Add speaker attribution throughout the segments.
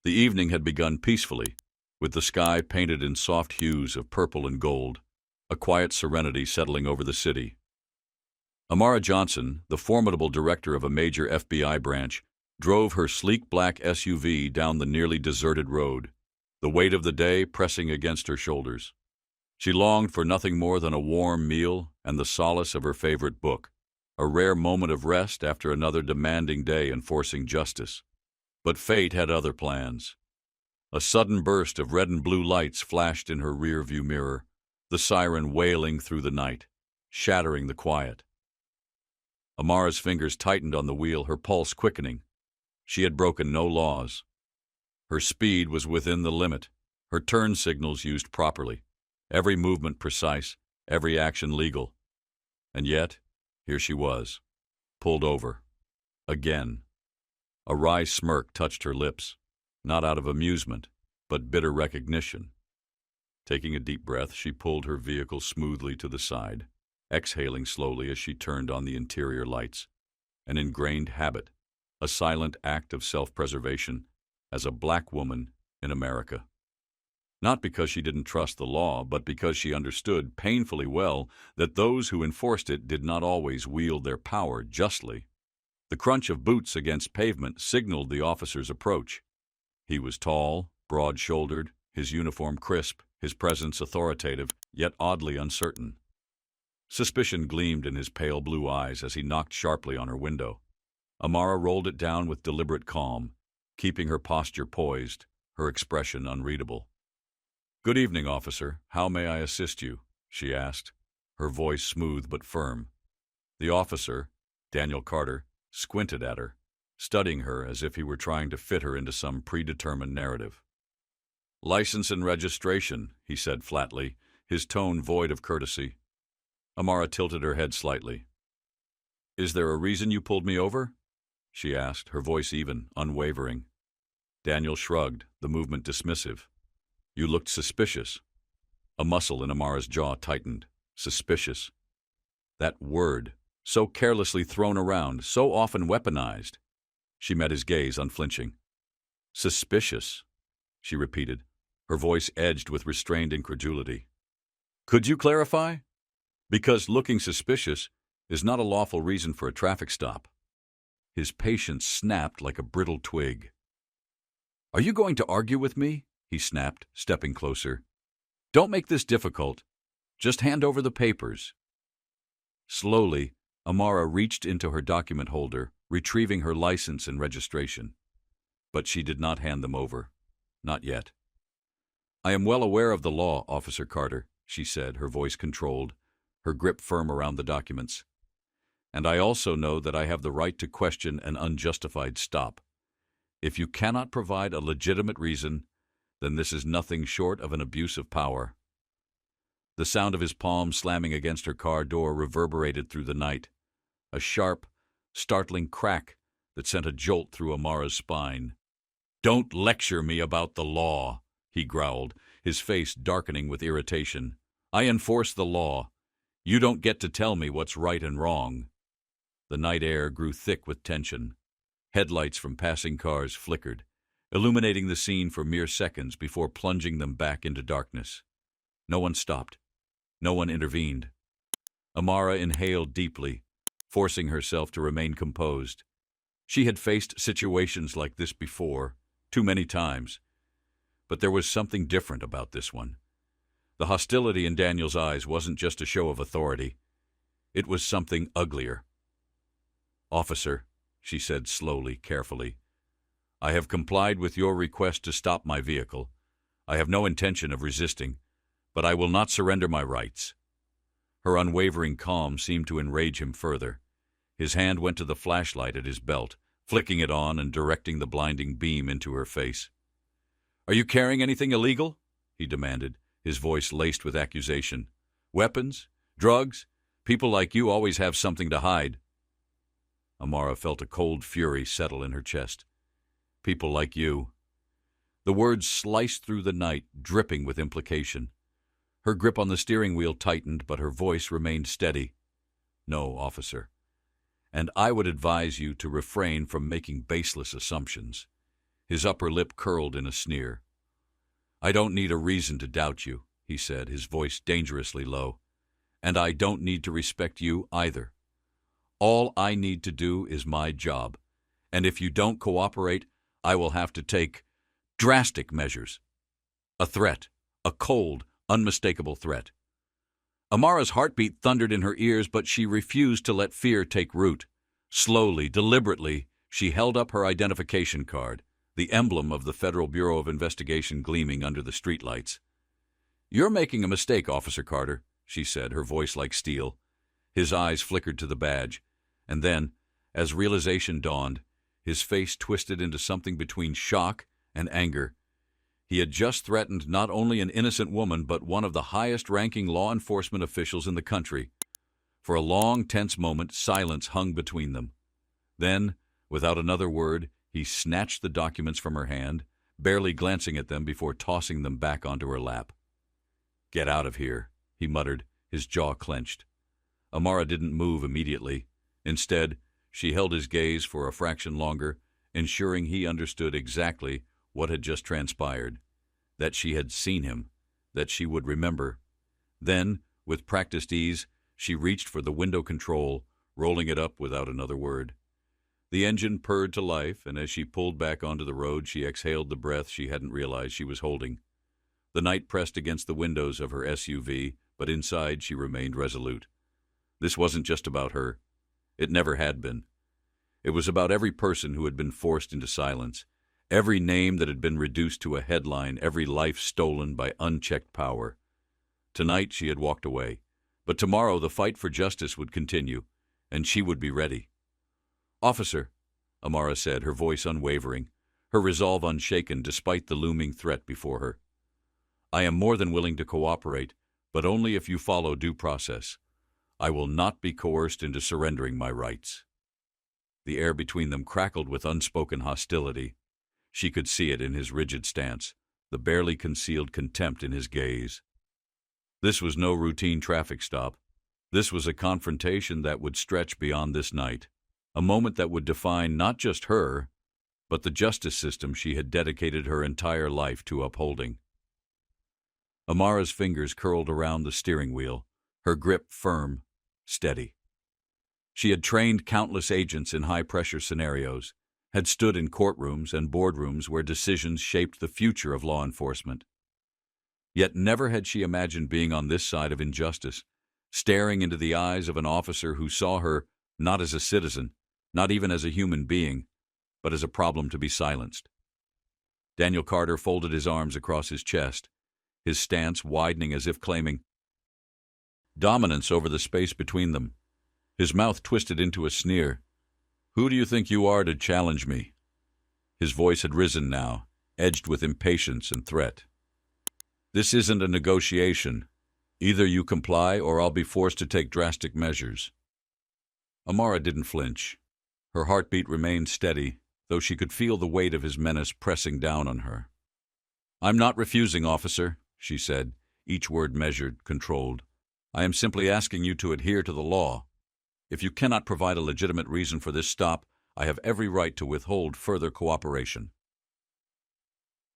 Speaker 1: The evening had begun peacefully, with the sky painted in soft hues of purple and gold, a quiet serenity settling over the city. Amara Johnson, the formidable director of a major FBI branch, drove her sleek black SUV down the nearly deserted road, the weight of the day pressing against her shoulders. She longed for nothing more than a warm meal and the solace of her favorite book, a rare moment of rest after another demanding day enforcing justice. But fate had other plans. A sudden burst of red and blue lights flashed in her rear-view mirror, the siren wailing through the night, shattering the quiet. Amara's fingers tightened on the wheel, her pulse quickening. She had broken no laws. Her speed was within the limit, her turn signals used properly, every movement precise, every action legal. And yet, here she was, pulled over. Again. A wry smirk touched her lips, not out of amusement, but bitter recognition. Taking a deep breath, she pulled her vehicle smoothly to the side, exhaling slowly as she turned on the interior lights. An ingrained habit, a silent act of self-preservation, as a black woman in America. Not because she didn't trust the law, but because she understood painfully well that those who enforced it did not always wield their power justly. The crunch of boots against pavement signaled the officer's approach. He was tall, broad-shouldered, his uniform crisp, his presence authoritative, yet oddly uncertain. Suspicion gleamed in his pale blue eyes as he knocked sharply on her window. Amara rolled it down with deliberate calm, keeping her posture poised, her expression unreadable. "Good evening, officer. How may I assist you?" she asked, her voice smooth but firm. The officer, Daniel Carter, squinted at her, studying her as if he were trying to fit her into some predetermined narrative. "License and registration," he said flatly, his tone void of courtesy. Amara tilted her head slightly. "Is there a reason you pulled me over?" she asked, her voice even, unwavering. Daniel shrugged, the movement dismissive. "You looked suspicious." A muscle in Amara's jaw tightened. Suspicious. That word, so carelessly thrown around, so often weaponized. She met his gaze, unflinching. "Suspicious," she repeated, her voice edged with restrained incredulity. "Could you clarify? Because looking suspicious is not a lawful reason for a traffic stop." His patience snapped like a brittle twig. "Are you going to argue with me?" he snapped, stepping closer. "Don't make this difficult. Just hand over the papers." Slowly, Amara reached into her document holder, retrieving her license and registration. But she did not hand them over. Not yet. "I am well aware of the law, Officer Carter," she said, her voice controlled, her grip firm around the documents. "And I also know that I have the right to question an unjustified stop. If you cannot provide a legitimate reason, then this is nothing short of an abuse of power." The sound of his palm slamming against her car door reverberated through the night, a sharp, startling crack that sent a jolt through Amara's spine. "Don't lecture me about the law," he growled, his face darkening with irritation. "I enforce the law. You don't get to tell me what's right and wrong." The night air grew thick with tension. Headlights from passing cars flickered, illuminating the scene for mere seconds before plunging them back into darkness. No one stopped. No one intervened. Amara inhaled deeply, forcing herself to remain composed. She had faced situations like this before, too many times. But there was something different about this one. The hostility in Daniel's eyes wasn't just a show of authority. It was something uglier. "Officer," she said slowly, carefully, "I have complied with your request to stop my vehicle. I have no intention of resisting, but I will not surrender my rights." Her unwavering calm seemed to enrage him further. His hand went to the flashlight at his belt, flicking it on and directing the blinding beam into her face. "Are you carrying anything illegal?" he demanded, his voice laced with accusation. "Weapons? Drugs? People like you always have something to hide." Amara felt a cold fury settle in her chest. "People like you." The words sliced through the night, dripping with implication. Her grip on the steering wheel tightened, but her voice remained steady. "No, officer. And I would advise you to refrain from making baseless assumptions." His upper lip curled in a sneer. "I don't need a reason to doubt you," he said, his voice dangerously low. "And I don't need to respect you either. All I need to do is my job. And if you don't cooperate, I will have to take drastic measures." A threat. A cold, unmistakable threat. Amara's heartbeat thundered in her ears, but she refused to let fear take root. Slowly, deliberately, she held up her identification card, the emblem of the Federal Bureau of Investigation gleaming under the streetlights. "You're making a mistake, Officer Carter," she said, her voice like steel. His eyes flickered to the badge, and then, as realization dawned, his face twisted into something between shock and anger. He had just threatened not only an innocent woman, but one of the highest-ranking law enforcement officials in the country. For a long, tense moment, silence hung between them. Then, without another word, he snatched the documents from her hand, barely glancing at them before tossing them back onto her lap. "Get out of here," he muttered, his jaw clenched. Amara didn't move immediately. Instead, she held his gaze for a fraction longer, ensuring he understood exactly what had just transpired, that she had seen him, that she would remember. Then, with practiced ease, she reached for the window control, rolling it up without another word. The engine purred to life, and as she pulled back onto the road, she exhaled the breath she hadn't realized she was holding. The night pressed against the windows of her SUV, but inside she remained resolute. This wasn't just about her. It never had been. It was about every person who had been forced into silence, every name that had been reduced to a headline, every life stolen by unchecked power. Tonight she had walked away, but tomorrow the fight for justice would continue, and she would be ready. "Officer," Amara said, her voice unwavering, her resolve unshaken despite the looming threat before her. "I am more than willing to cooperate, but only if you follow due process. I will not be coerced into surrendering my rights." The air between them crackled with unspoken hostility. She could see it in his rigid stance, the barely concealed contempt in his gaze. This was no routine traffic stop. This was a confrontation that would stretch beyond this night, a moment that would define not just her, but the justice system she had dedicated her entire life to upholding. Amara's fingers curled around the steering wheel, her grip firm, steady. She had trained countless agents in high-pressure scenarios, had stood in courtrooms and boardrooms where decisions shaped the future of law enforcement. Yet never had she imagined being on this side of injustice, staring into the eyes of an officer who saw her not as a citizen, not even as a human being, but as a problem to be silenced. Daniel Carter folded his arms across his chest, his stance widening as if claiming dominance over the space between them. His mouth twisted into a sneer. "Who do you think you are to challenge me?" His voice had risen now, edged with impatience and threat. "This isn't a negotiation. Either you comply or I'll be forced to take drastic measures." Amara didn't flinch. Her heartbeat remained steady, though she could feel the weight of his menace pressing down on her. "I'm not refusing, officer," she said, each word measured, controlled. "I am simply asking you to adhere to the law. If you cannot provide a legitimate reason for this stop, I have every right to withhold further cooperation."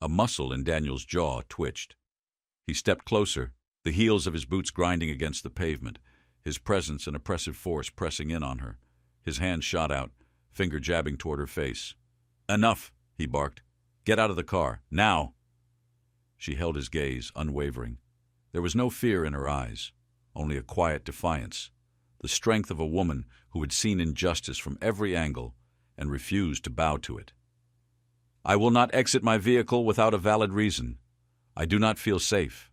Speaker 1: A muscle in Daniel's jaw twitched. He stepped closer, the heels of his boots grinding against the pavement, his presence an oppressive force pressing in on her. His hand shot out, finger jabbing toward her face. "Enough," he barked. "Get out of the car, now!" She held his gaze, unwavering. There was no fear in her eyes, only a quiet defiance, the strength of a woman who had seen injustice from every angle and refused to bow to it. "I will not exit my vehicle without a valid reason. I do not feel safe."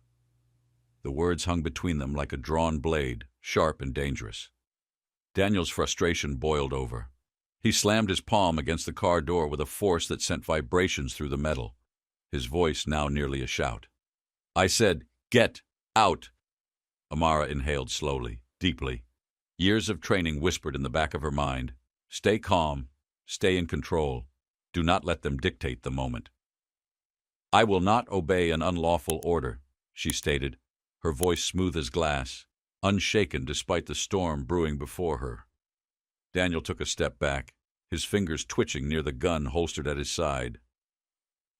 Speaker 1: The words hung between them like a drawn blade, sharp and dangerous. Daniel's frustration boiled over. He slammed his palm against the car door with a force that sent vibrations through the metal, his voice now nearly a shout. "I said, get out!" Amara inhaled slowly, deeply. Years of training whispered in the back of her mind, "Stay calm, stay in control. Do not let them dictate the moment." "I will not obey an unlawful order," she stated, her voice smooth as glass, unshaken despite the storm brewing before her. Daniel took a step back, his fingers twitching near the gun holstered at his side.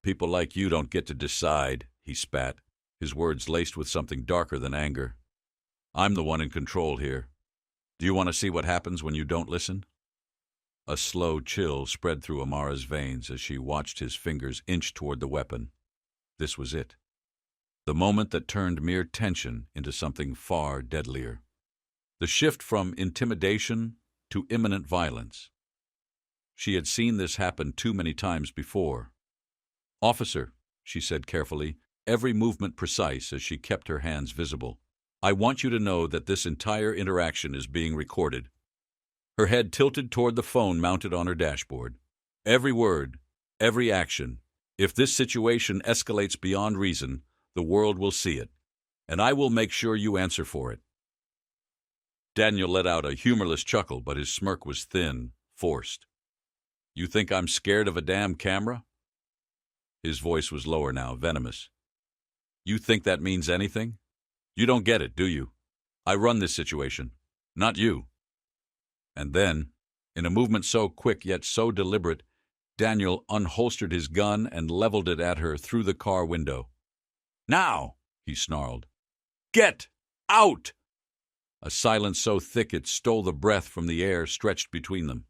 Speaker 1: People like you don't get to decide, he spat, his words laced with something darker than anger. I'm the one in control here. Do you want to see what happens when you don't listen? A slow chill spread through Amara's veins as she watched his fingers inch toward the weapon. This was it. The moment that turned mere tension into something far deadlier. The shift from intimidation to imminent violence. She had seen this happen too many times before. "Officer," she said carefully, every movement precise as she kept her hands visible, "I want you to know that this entire interaction is being recorded." Her head tilted toward the phone mounted on her dashboard. "Every word, every action. If this situation escalates beyond reason, the world will see it, and I will make sure you answer for it." Daniel let out a humorless chuckle, but his smirk was thin, forced. "You think I'm scared of a damn camera?" His voice was lower now, venomous. "You think that means anything? You don't get it, do you? I run this situation, not you." And then, in a movement so quick yet so deliberate, Daniel unholstered his gun and leveled it at her through the car window. "Now!" he snarled. "Get out!" A silence so thick it stole the breath from the air stretched between them.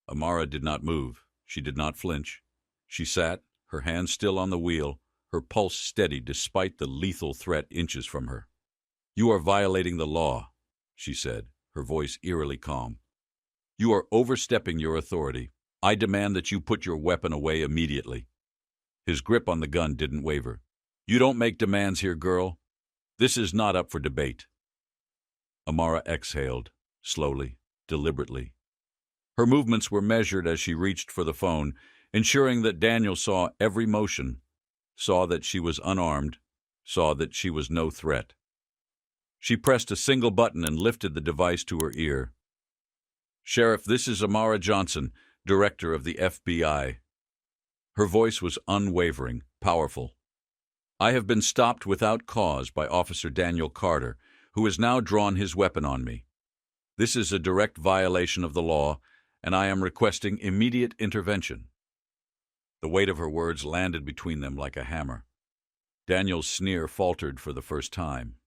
Speaker 1: Amara did not move. She did not flinch. She sat, her hand still on the wheel, her pulse steady despite the lethal threat inches from her. "You are violating the law," she said, her voice eerily calm. "You are overstepping your authority. I demand that you put your weapon away immediately." His grip on the gun didn't waver. "You don't make demands here, girl. This is not up for debate." Amara exhaled, slowly, deliberately. Her movements were measured as she reached for the phone, ensuring that Daniel saw every motion, saw that she was unarmed, saw that she was no threat. She pressed a single button and lifted the device to her ear. "Sheriff, this is Amara Johnson, Director of the FBI." Her voice was unwavering, powerful. "I have been stopped without cause by Officer Daniel Carter, who has now drawn his weapon on me. This is a direct violation of the law, and I am requesting immediate intervention." The weight of her words landed between them like a hammer. Daniel's sneer faltered for the first time.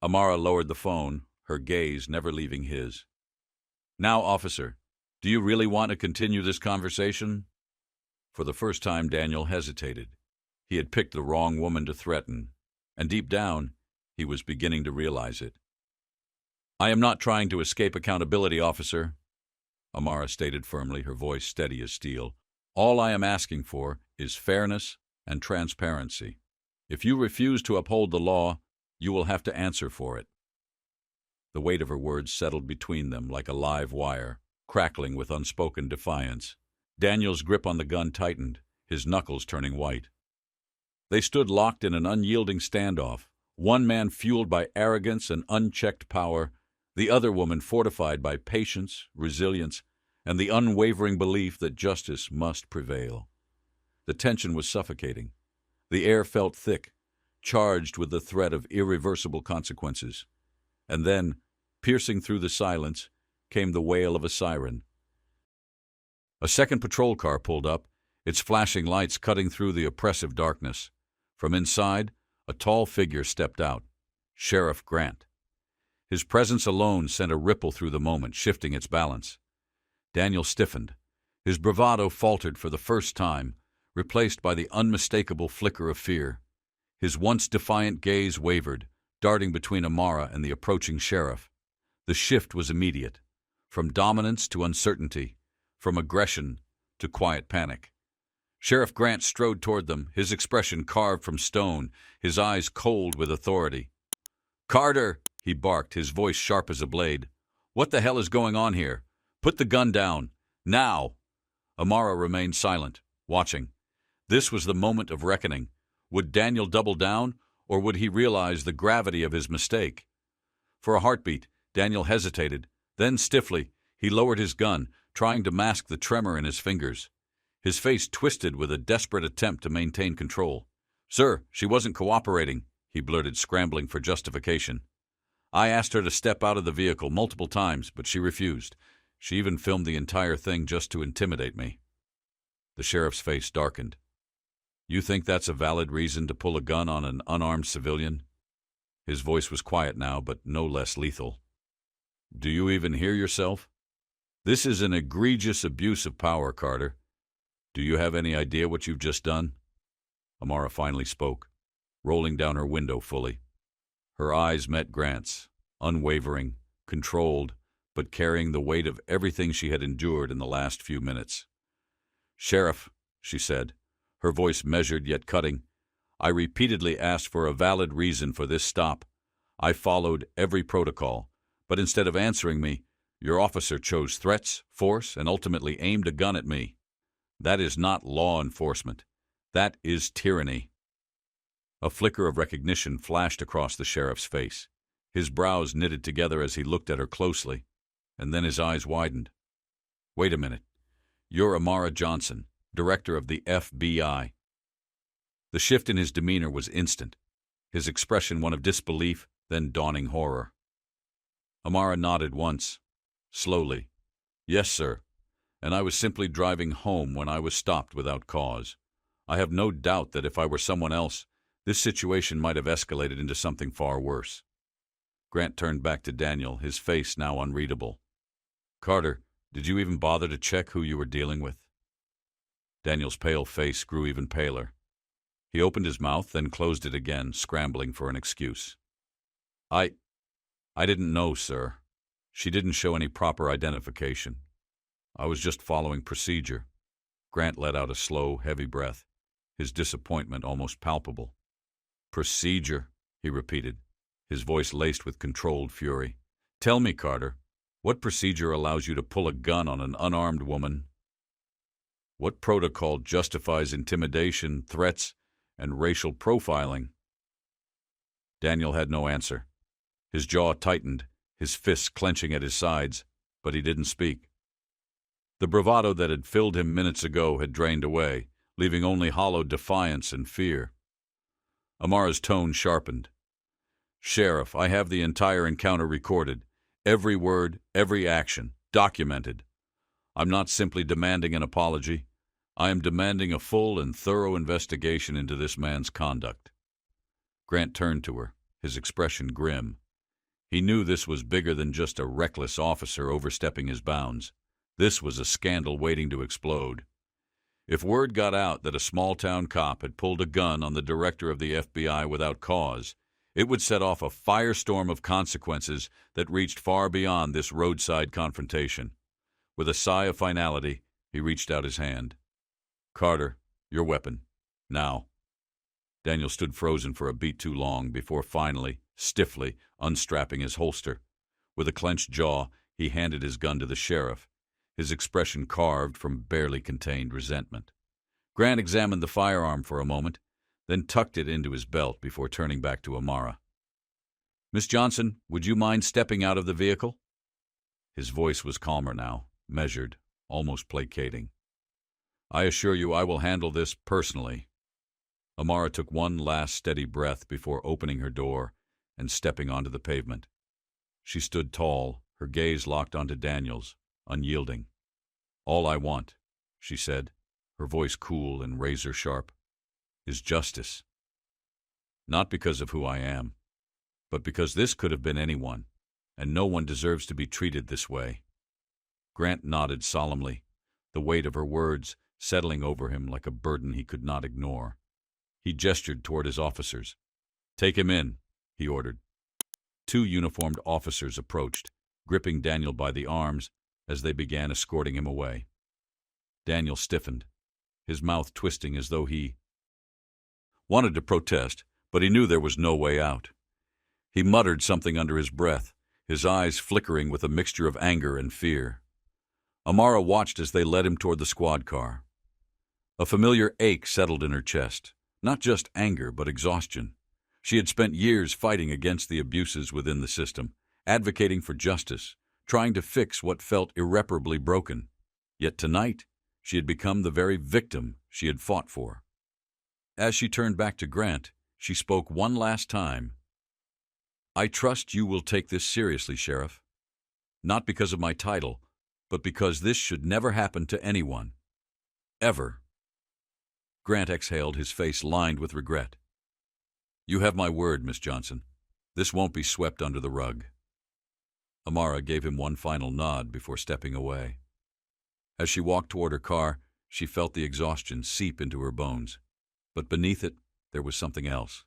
Speaker 1: Amara lowered the phone, her gaze never leaving his. "Now, officer, do you really want to continue this conversation?" For the first time, Daniel hesitated. He had picked the wrong woman to threaten, and deep down, he was beginning to realize it. "I am not trying to escape accountability, officer," Amara stated firmly, her voice steady as steel. "All I am asking for is fairness and transparency. If you refuse to uphold the law, you will have to answer for it." The weight of her words settled between them like a live wire, crackling with unspoken defiance. Daniel's grip on the gun tightened, his knuckles turning white. They stood locked in an unyielding standoff, one man fueled by arrogance and unchecked power, the other woman fortified by patience, resilience, and the unwavering belief that justice must prevail. The tension was suffocating. The air felt thick, charged with the threat of irreversible consequences. And then, piercing through the silence, came the wail of a siren. A second patrol car pulled up, its flashing lights cutting through the oppressive darkness. From inside, a tall figure stepped out, Sheriff Grant. His presence alone sent a ripple through the moment, shifting its balance. Daniel stiffened. His bravado faltered for the first time, replaced by the unmistakable flicker of fear. His once defiant gaze wavered, darting between Amara and the approaching sheriff. The shift was immediate, from dominance to uncertainty, from aggression to quiet panic. Sheriff Grant strode toward them, his expression carved from stone, his eyes cold with authority. "Carter!" he barked, his voice sharp as a blade. "What the hell is going on here? Put the gun down. Now!" Amara remained silent, watching. This was the moment of reckoning. Would Daniel double down, or would he realize the gravity of his mistake? For a heartbeat, Daniel hesitated. Then, stiffly, he lowered his gun, trying to mask the tremor in his fingers. His face twisted with a desperate attempt to maintain control. "Sir, she wasn't cooperating," he blurted, scrambling for justification. "I asked her to step out of the vehicle multiple times, but she refused. She even filmed the entire thing just to intimidate me." The sheriff's face darkened. You think that's a valid reason to pull a gun on an unarmed civilian? His voice was quiet now, but no less lethal. Do you even hear yourself? This is an egregious abuse of power, Carter. Do you have any idea what you've just done? Amara finally spoke, rolling down her window fully. Her eyes met Grant's, unwavering, controlled, but carrying the weight of everything she had endured in the last few minutes. Sheriff, she said, her voice measured yet cutting, I repeatedly asked for a valid reason for this stop. I followed every protocol, but instead of answering me, your officer chose threats, force, and ultimately aimed a gun at me. That is not law enforcement. That is tyranny. A flicker of recognition flashed across the sheriff's face. His brows knitted together as he looked at her closely, and then his eyes widened. Wait a minute. You're Amara Johnson, director of the FBI. The shift in his demeanor was instant, his expression one of disbelief, then dawning horror. Amara nodded once, slowly. Yes, sir, and I was simply driving home when I was stopped without cause. I have no doubt that if I were someone else, this situation might have escalated into something far worse. Grant turned back to Daniel, his face now unreadable. Carter, did you even bother to check who you were dealing with? Daniel's pale face grew even paler. He opened his mouth, then closed it again, scrambling for an excuse. I didn't know, sir. She didn't show any proper identification. I was just following procedure. Grant let out a slow, heavy breath, his disappointment almost palpable. Procedure, he repeated, his voice laced with controlled fury. Tell me, Carter, what procedure allows you to pull a gun on an unarmed woman? What protocol justifies intimidation, threats, and racial profiling? Daniel had no answer. His jaw tightened, his fists clenching at his sides, but he didn't speak. The bravado that had filled him minutes ago had drained away, leaving only hollow defiance and fear. Amara's tone sharpened. Sheriff, I have the entire encounter recorded. Every word, every action, documented. I'm not simply demanding an apology. I am demanding a full and thorough investigation into this man's conduct. Grant turned to her, his expression grim. He knew this was bigger than just a reckless officer overstepping his bounds. This was a scandal waiting to explode. If word got out that a small-town cop had pulled a gun on the director of the FBI without cause, it would set off a firestorm of consequences that reached far beyond this roadside confrontation. With a sigh of finality, he reached out his hand. Carter, your weapon. Now. Daniel stood frozen for a beat too long before finally, stiffly, unstrapping his holster. With a clenched jaw, he handed his gun to the sheriff, his expression carved from barely contained resentment. Grant examined the firearm for a moment, then tucked it into his belt before turning back to Amara. Miss Johnson, would you mind stepping out of the vehicle? His voice was calmer now, measured, almost placating. I assure you I will handle this personally. Amara took one last steady breath before opening her door and stepping onto the pavement. She stood tall, her gaze locked onto Daniel's, unyielding. All I want, she said, her voice cool and razor-sharp, is justice. Not because of who I am, but because this could have been anyone, and no one deserves to be treated this way. Grant nodded solemnly, the weight of her words settling over him like a burden he could not ignore. He gestured toward his officers. Take him in, he ordered. Two uniformed officers approached, gripping Daniel by the arms as they began escorting him away. Daniel stiffened, his mouth twisting as though he wanted to protest, but he knew there was no way out. He muttered something under his breath, his eyes flickering with a mixture of anger and fear. Amara watched as they led him toward the squad car. A familiar ache settled in her chest, not just anger but exhaustion. She had spent years fighting against the abuses within the system, advocating for justice, trying to fix what felt irreparably broken. Yet tonight, she had become the very victim she had fought for. As she turned back to Grant, she spoke one last time. I trust you will take this seriously, Sheriff. Not because of my title, but because this should never happen to anyone. Ever. Grant exhaled, his face lined with regret. "You have my word, Miss Johnson. This won't be swept under the rug." Amara gave him one final nod before stepping away. As she walked toward her car, she felt the exhaustion seep into her bones. But beneath it, there was something else.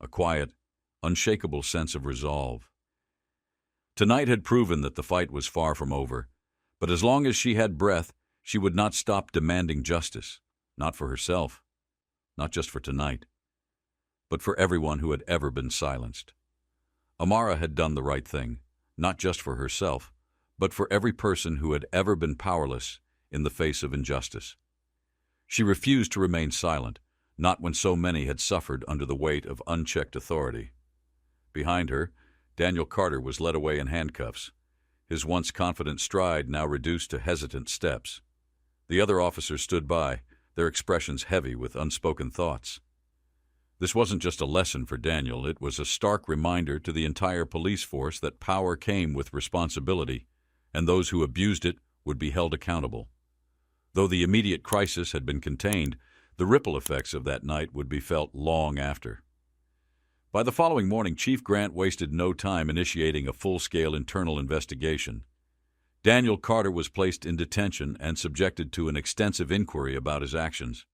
Speaker 1: A quiet, unshakable sense of resolve. Tonight had proven that the fight was far from over, but as long as she had breath, she would not stop demanding justice, not for herself, not just for tonight, but for everyone who had ever been silenced. Amara had done the right thing, not just for herself, but for every person who had ever been powerless in the face of injustice. She refused to remain silent, not when so many had suffered under the weight of unchecked authority. Behind her, Daniel Carter was led away in handcuffs, his once confident stride now reduced to hesitant steps. The other officers stood by, their expressions heavy with unspoken thoughts. This wasn't just a lesson for Daniel, it was a stark reminder to the entire police force that power came with responsibility, and those who abused it would be held accountable. Though the immediate crisis had been contained, the ripple effects of that night would be felt long after. By the following morning, Chief Grant wasted no time initiating a full-scale internal investigation. Daniel Carter was placed in detention and subjected to an extensive inquiry about his actions.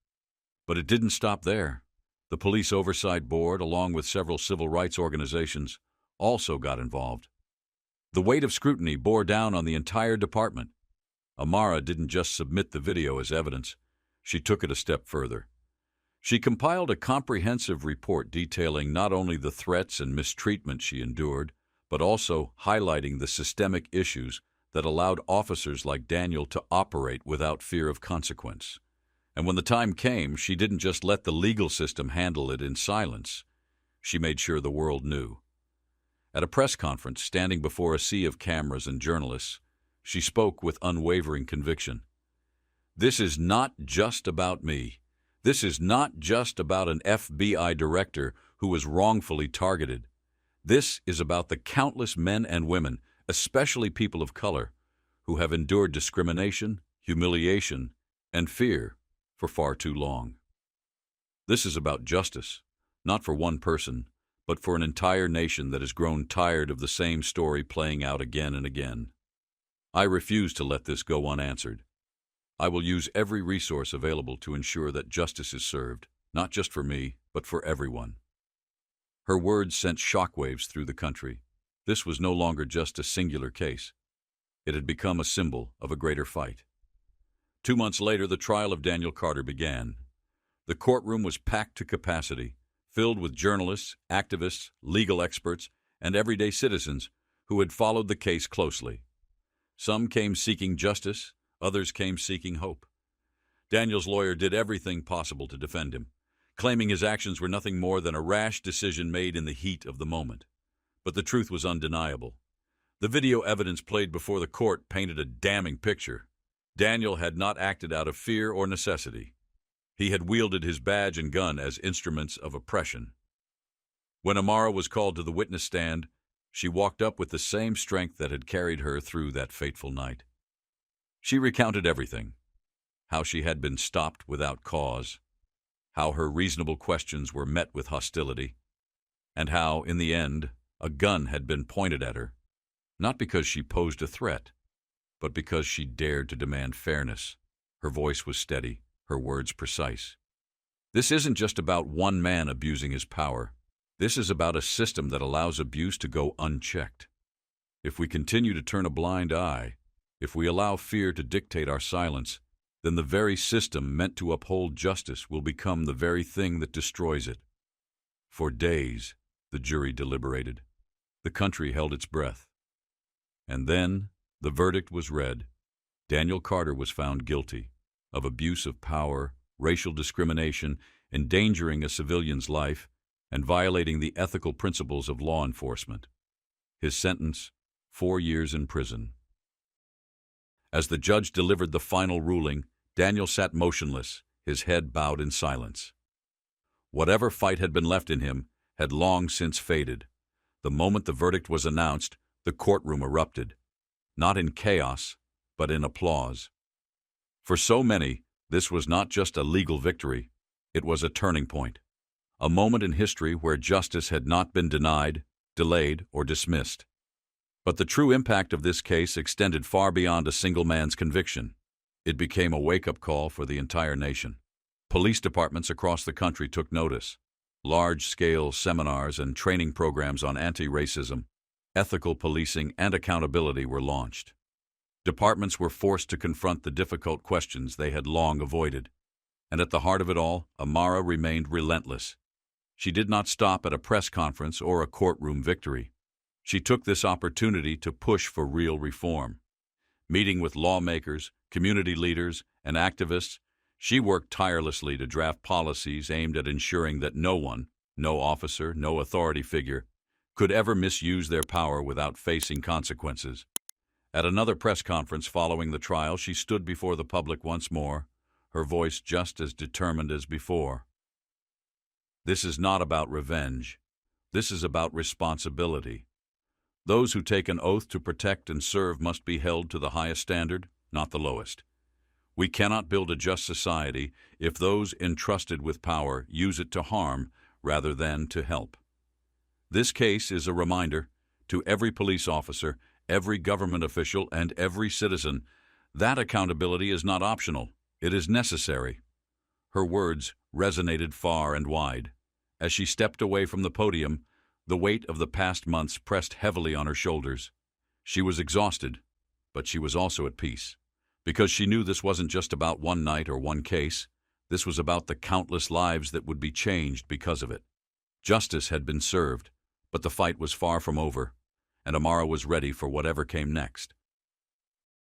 Speaker 1: But it didn't stop there. The Police Oversight Board, along with several civil rights organizations, also got involved. The weight of scrutiny bore down on the entire department. Amara didn't just submit the video as evidence. She took it a step further. She compiled a comprehensive report detailing not only the threats and mistreatment she endured, but also highlighting the systemic issues that allowed officers like Daniel to operate without fear of consequence. And when the time came, she didn't just let the legal system handle it in silence. She made sure the world knew. At a press conference, standing before a sea of cameras and journalists, she spoke with unwavering conviction. "This is not just about me. This is not just about an FBI director who was wrongfully targeted. This is about the countless men and women, especially people of color, who have endured discrimination, humiliation, and fear for far too long. This is about justice, not for one person, but for an entire nation that has grown tired of the same story playing out again and again. I refuse to let this go unanswered. I will use every resource available to ensure that justice is served, not just for me, but for everyone." Her words sent shockwaves through the country. This was no longer just a singular case. It had become a symbol of a greater fight. 2 months later, the trial of Daniel Carter began. The courtroom was packed to capacity, filled with journalists, activists, legal experts, and everyday citizens who had followed the case closely. Some came seeking justice, others came seeking hope. Daniel's lawyer did everything possible to defend him, claiming his actions were nothing more than a rash decision made in the heat of the moment. But the truth was undeniable. The video evidence played before the court painted a damning picture. Daniel had not acted out of fear or necessity. He had wielded his badge and gun as instruments of oppression. When Amara was called to the witness stand, she walked up with the same strength that had carried her through that fateful night. She recounted everything: how she had been stopped without cause, how her reasonable questions were met with hostility, and how, in the end, a gun had been pointed at her, not because she posed a threat, but because she dared to demand fairness. Her voice was steady, her words precise. This isn't just about one man abusing his power. This is about a system that allows abuse to go unchecked. If we continue to turn a blind eye, if we allow fear to dictate our silence, then the very system meant to uphold justice will become the very thing that destroys it. For days, the jury deliberated. The country held its breath. And then the verdict was read. Daniel Carter was found guilty of abuse of power, racial discrimination, endangering a civilian's life, and violating the ethical principles of law enforcement. His sentence, 4 years in prison. As the judge delivered the final ruling, Daniel sat motionless, his head bowed in silence. Whatever fight had been left in him had long since faded. The moment the verdict was announced, the courtroom erupted, not in chaos, but in applause. For so many, this was not just a legal victory, It was a turning point, a moment in history where justice had not been denied, delayed, or dismissed. But the true impact of this case extended far beyond a single man's conviction. It became a wake-up call for the entire nation. Police departments across the country took notice. Large-scale seminars and training programs on anti-racism, ethical policing, and accountability were launched. Departments were forced to confront the difficult questions they had long avoided. And at the heart of it all, Amara remained relentless. She did not stop at a press conference or a courtroom victory. She took this opportunity to push for real reform. Meeting with lawmakers, community leaders, and activists, she worked tirelessly to draft policies aimed at ensuring that no one, no officer, no authority figure, could ever misuse their power without facing consequences. At another press conference following the trial, she stood before the public once more, her voice just as determined as before. This is not about revenge. This is about responsibility. Those who take an oath to protect and serve must be held to the highest standard, not the lowest. We cannot build a just society if those entrusted with power use it to harm rather than to help. This case is a reminder to every police officer, every government official, and every citizen that accountability is not optional. It is necessary. Her words resonated far and wide. As she stepped away from the podium, the weight of the past months pressed heavily on her shoulders. She was exhausted, but she was also at peace, because she knew this wasn't just about one night or one case. This was about the countless lives that would be changed because of it. Justice had been served, but the fight was far from over, and Amara was ready for whatever came next.